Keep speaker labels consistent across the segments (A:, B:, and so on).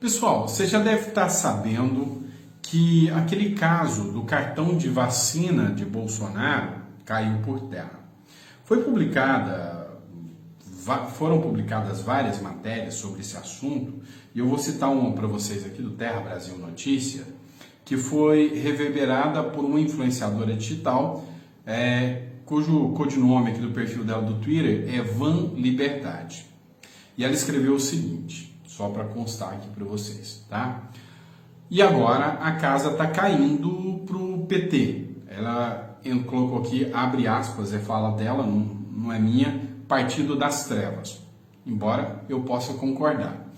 A: Pessoal, você já deve estar sabendo que aquele caso do cartão de vacina de Bolsonaro caiu por terra. Foram publicadas várias matérias sobre esse assunto e eu vou citar uma para vocês aqui do Terra Brasil Notícia, que foi reverberada por uma influenciadora digital, cujo codinome aqui do perfil dela do Twitter é Van Liberdade. E ela escreveu o seguinte, só para constar aqui para vocês, tá? E agora a casa está caindo pro PT. Ela colocou aqui, abre aspas, fala dela, não é minha, Partido das Trevas. Embora eu possa concordar.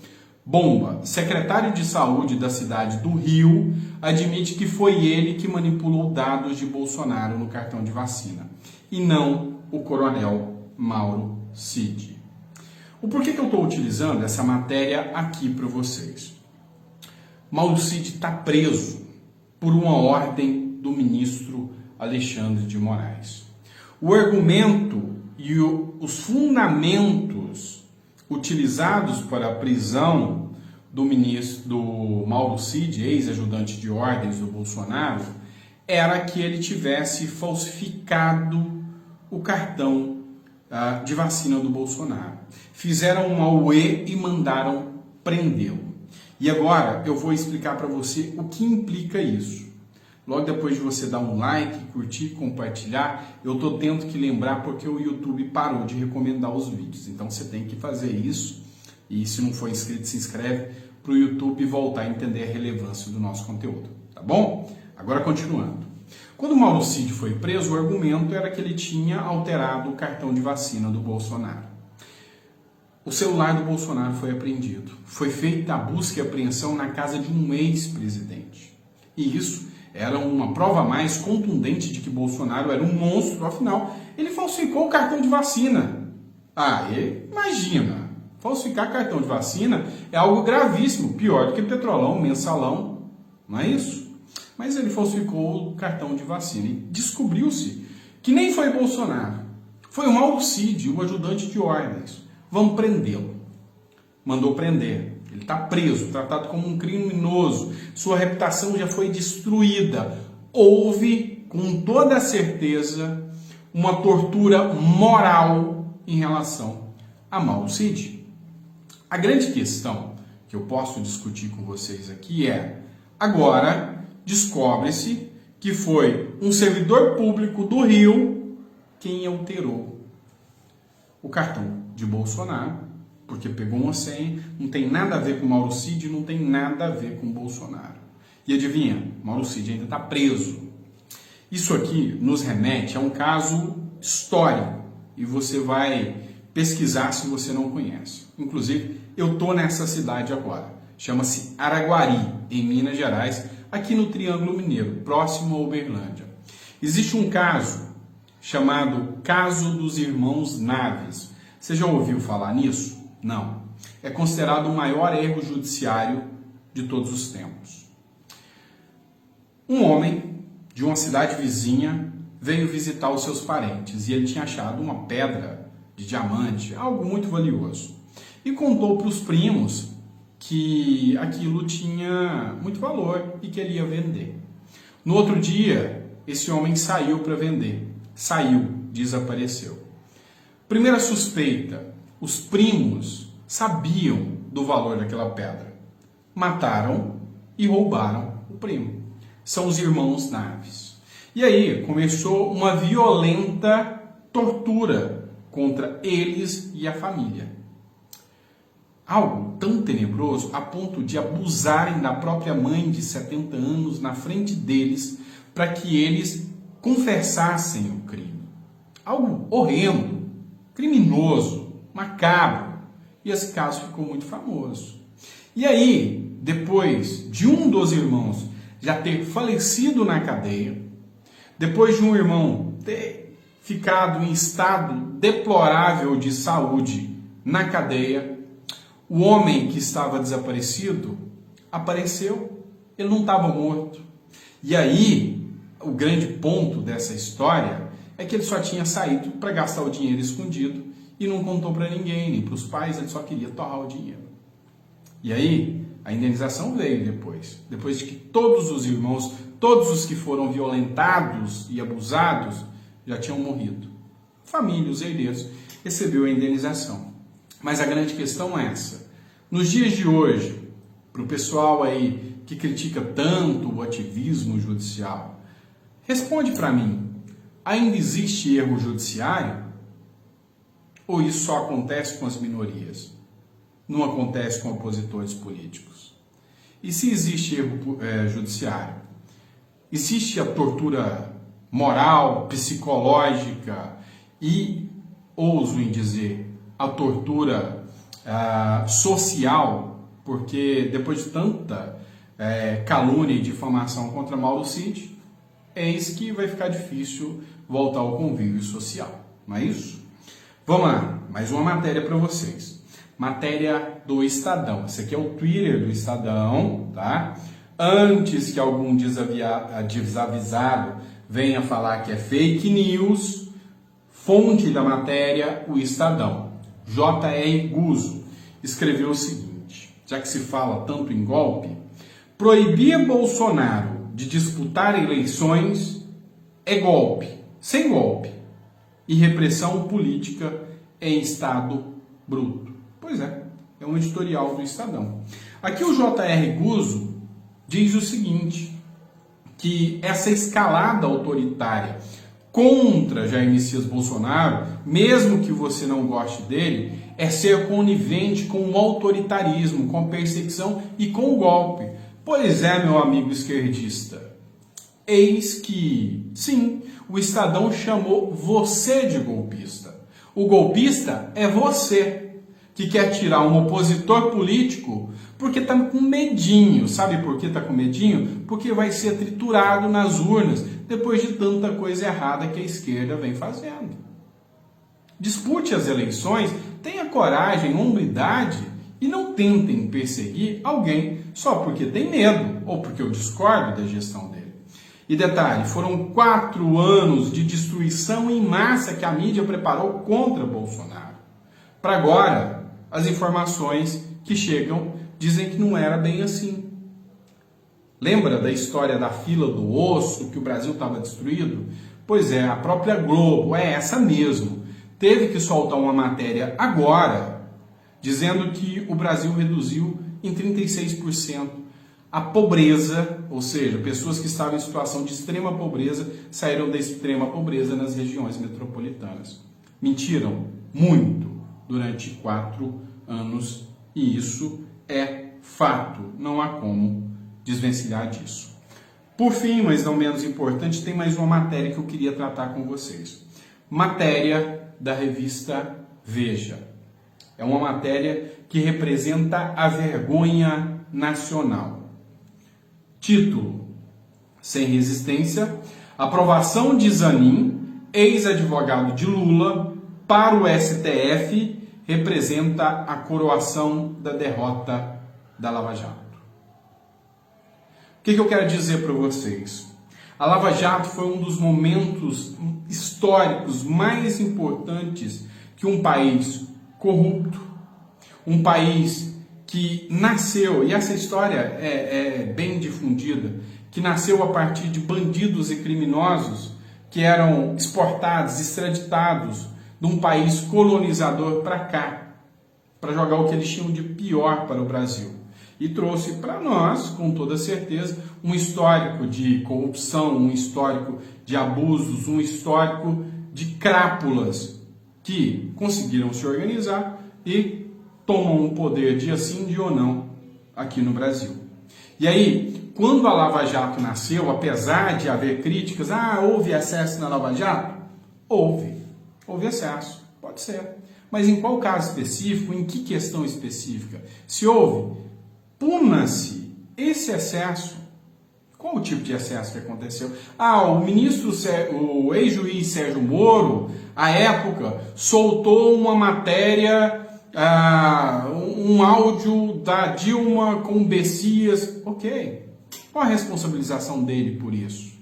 A: Bomba. Secretário de Saúde da cidade do Rio admite que foi ele que manipulou dados de Bolsonaro no cartão de vacina. E não o coronel Mauro Cid. O porquê que eu estou utilizando essa matéria aqui para vocês? Mauro Cid está preso por uma ordem do ministro Alexandre de Moraes. O argumento e os fundamentos utilizados para a prisão do Mauro Cid, ex-ajudante de ordens do Bolsonaro, era que ele tivesse falsificado o cartão de vacina do Bolsonaro. Fizeram um auê e mandaram prendê-lo. E agora eu vou explicar para você o que implica isso. Logo depois de você dar um like, curtir, compartilhar, eu estou tendo que lembrar porque o YouTube parou de recomendar os vídeos. Então você tem que fazer isso e se não for inscrito, se inscreve para o YouTube voltar a entender a relevância do nosso conteúdo. Tá bom? Agora continuando. Quando o Mauro Cid foi preso, o argumento era que ele tinha alterado o cartão de vacina do Bolsonaro. O celular do Bolsonaro foi apreendido. Foi feita a busca e apreensão na casa de um ex-presidente. E isso era uma prova mais contundente de que Bolsonaro era um monstro. Afinal, ele falsificou o cartão de vacina. Imagina, falsificar cartão de vacina é algo gravíssimo, pior do que petrolão, mensalão, não é isso? Mas ele falsificou o cartão de vacina e descobriu-se que nem foi Bolsonaro. Foi o Mauro Cid, o ajudante de ordens. Vamos prendê-lo. Mandou prender. Ele está preso, tratado como um criminoso. Sua reputação já foi destruída. Houve, com toda certeza, uma tortura moral em relação a Mauro Cid. A grande questão que eu posso discutir com vocês aqui agora descobre-se que foi um servidor público do Rio quem alterou o cartão de Bolsonaro, porque pegou uma senha, não tem nada a ver com Mauro Cid, não tem nada a ver com Bolsonaro. E adivinha, Mauro Cid ainda está preso. Isso aqui nos remete a um caso histórico e você vai pesquisar se você não conhece. Inclusive, eu estou nessa cidade agora. Chama-se Araguari, em Minas Gerais, aqui no Triângulo Mineiro, próximo a Uberlândia. Existe um caso chamado Caso dos Irmãos Naves. Você já ouviu falar nisso? Não. É considerado o maior erro judiciário de todos os tempos. Um homem de uma cidade vizinha veio visitar os seus parentes e ele tinha achado uma pedra de diamante, algo muito valioso. E contou para os primos que aquilo tinha muito valor e que ele ia vender. No outro dia, esse homem saiu para vender. Saiu, desapareceu. Primeira suspeita, os primos sabiam do valor daquela pedra. Mataram e roubaram o primo. São os irmãos Naves. E aí começou uma violenta tortura contra eles e a família. Algo tão tenebroso a ponto de abusarem da própria mãe de 70 anos na frente deles para que eles confessassem o crime. Algo horrendo, criminoso, macabro. E esse caso ficou muito famoso. E aí, depois de um dos irmãos já ter falecido na cadeia, depois de um irmão ter ficado em estado deplorável de saúde na cadeia, o homem que estava desaparecido apareceu, ele não estava morto. E aí, o grande ponto dessa história é que ele só tinha saído para gastar o dinheiro escondido e não contou para ninguém, nem para os pais, ele só queria torrar o dinheiro. E aí, A indenização veio depois de que todos os irmãos, todos os que foram violentados e abusados já tinham morrido. Família, os herdeiros, recebeu a indenização. Mas a grande questão é essa. Nos dias de hoje, para o pessoal aí que critica tanto o ativismo judicial, responde para mim, ainda existe erro judiciário? Ou isso só acontece com as minorias? Não acontece com opositores políticos? E se existe erro judiciário? Existe a tortura moral, psicológica e, ouso em dizer, a tortura social, porque depois de tanta calúnia e difamação contra Mauro Cid, eis que vai ficar difícil voltar ao convívio social, não é isso? Vamos lá, mais uma matéria para vocês. Matéria do Estadão. Esse aqui é o Twitter do Estadão, tá? Antes que algum desavisado venha falar que é fake news, fonte da matéria, o Estadão. J.R. Guzzo escreveu o seguinte, já que se fala tanto em golpe, proibir Bolsonaro de disputar eleições é golpe, sem golpe, e repressão política em estado bruto. Pois é um editorial do Estadão. Aqui o J.R. Guzzo diz o seguinte, que essa escalada autoritária contra Jair Messias Bolsonaro, mesmo que você não goste dele, é ser conivente com o autoritarismo, com a perseguição e com o golpe. Pois é, meu amigo esquerdista, eis que, sim, o Estadão chamou você de golpista. O golpista é você, que quer tirar um opositor político porque está com medinho. Sabe por que está com medinho? Porque vai ser triturado nas urnas depois de tanta coisa errada que a esquerda vem fazendo. Dispute as eleições, tenha coragem, hombridade e não tentem perseguir alguém só porque tem medo ou porque eu discordo da gestão dele. E detalhe, foram 4 anos de destruição em massa que a mídia preparou contra Bolsonaro. Para agora, as informações que chegam dizem que não era bem assim. Lembra da história da fila do osso, que o Brasil estava destruído? Pois é, a própria Globo, é essa mesmo, teve que soltar uma matéria agora, dizendo que o Brasil reduziu em 36% a pobreza, ou seja, pessoas que estavam em situação de extrema pobreza saíram da extrema pobreza nas regiões metropolitanas. Mentiram muito durante 4 anos e isso é fato, não há como desvencilhar disso. Por fim, mas não menos importante, tem mais uma matéria que eu queria tratar com vocês. Matéria da revista Veja. É uma matéria que representa a vergonha nacional. Título: Sem resistência, aprovação de Zanin, ex-advogado de Lula, para o STF representa a coroação da derrota da Lava Jato. O que eu quero dizer para vocês? A Lava Jato foi um dos momentos históricos mais importantes que um país corrupto, um país que nasceu, e essa história é bem difundida, que nasceu a partir de bandidos e criminosos que eram exportados, extraditados de um país colonizador para cá, para jogar o que eles tinham de pior para o Brasil. E trouxe para nós, com toda certeza, um histórico de corrupção, um histórico de abusos, um histórico de crápulas que conseguiram se organizar e tomam o poder dia sim, dia ou não, aqui no Brasil. E aí, quando a Lava Jato nasceu, apesar de haver críticas, houve excesso na Lava Jato? Houve excesso, pode ser. Mas em qual caso específico, em que questão específica? Se houve, puna-se esse excesso. Qual o tipo de excesso que aconteceu? O ex-juiz Sérgio Moro, à época, soltou uma matéria, um áudio da Dilma com o Bessias. Ok. Qual a responsabilização dele por isso?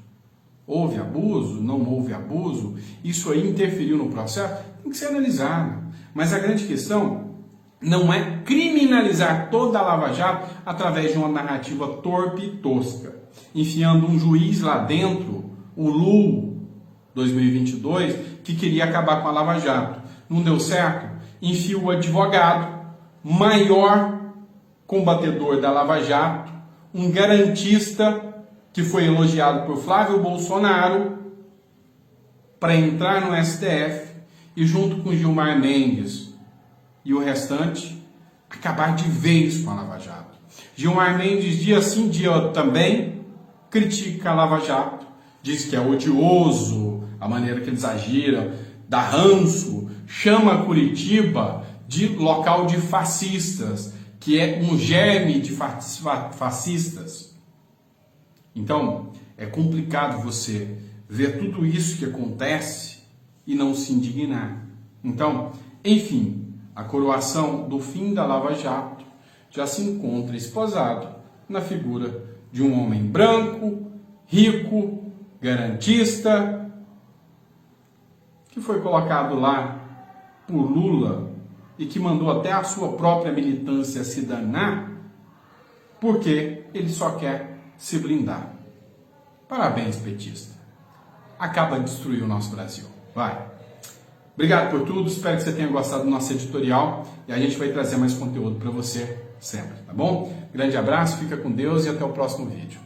A: Houve abuso? Não houve abuso? Isso aí interferiu no processo? Tem que ser analisado. Mas a grande questão não é criminalizar toda a Lava Jato através de uma narrativa torpe e tosca, enfiando um juiz lá dentro, o LUL 2022, que queria acabar com a Lava Jato. Não deu certo? Enfia o advogado, maior combatedor da Lava Jato, um garantista que foi elogiado por Flávio Bolsonaro, para entrar no STF e junto com Gilmar Mendes e o restante, acabar de vez com a Lava Jato. Gilmar Mendes, dia sim, dia também, critica a Lava Jato, diz que é odioso a maneira que eles agiram, dá ranço, chama Curitiba de local de fascistas, que é um germe de fascistas. Então, é complicado você ver tudo isso que acontece e não se indignar. Então, enfim, a coroação do fim da Lava Jato já se encontra esposado na figura de um homem branco, rico, garantista, que foi colocado lá por Lula e que mandou até a sua própria militância se danar, porque ele só quer se blindar. Parabéns, petista. Acaba de destruir o nosso Brasil. Vai. Obrigado por tudo, espero que você tenha gostado do nosso editorial e a gente vai trazer mais conteúdo para você sempre, tá bom? Grande abraço, fica com Deus e até o próximo vídeo.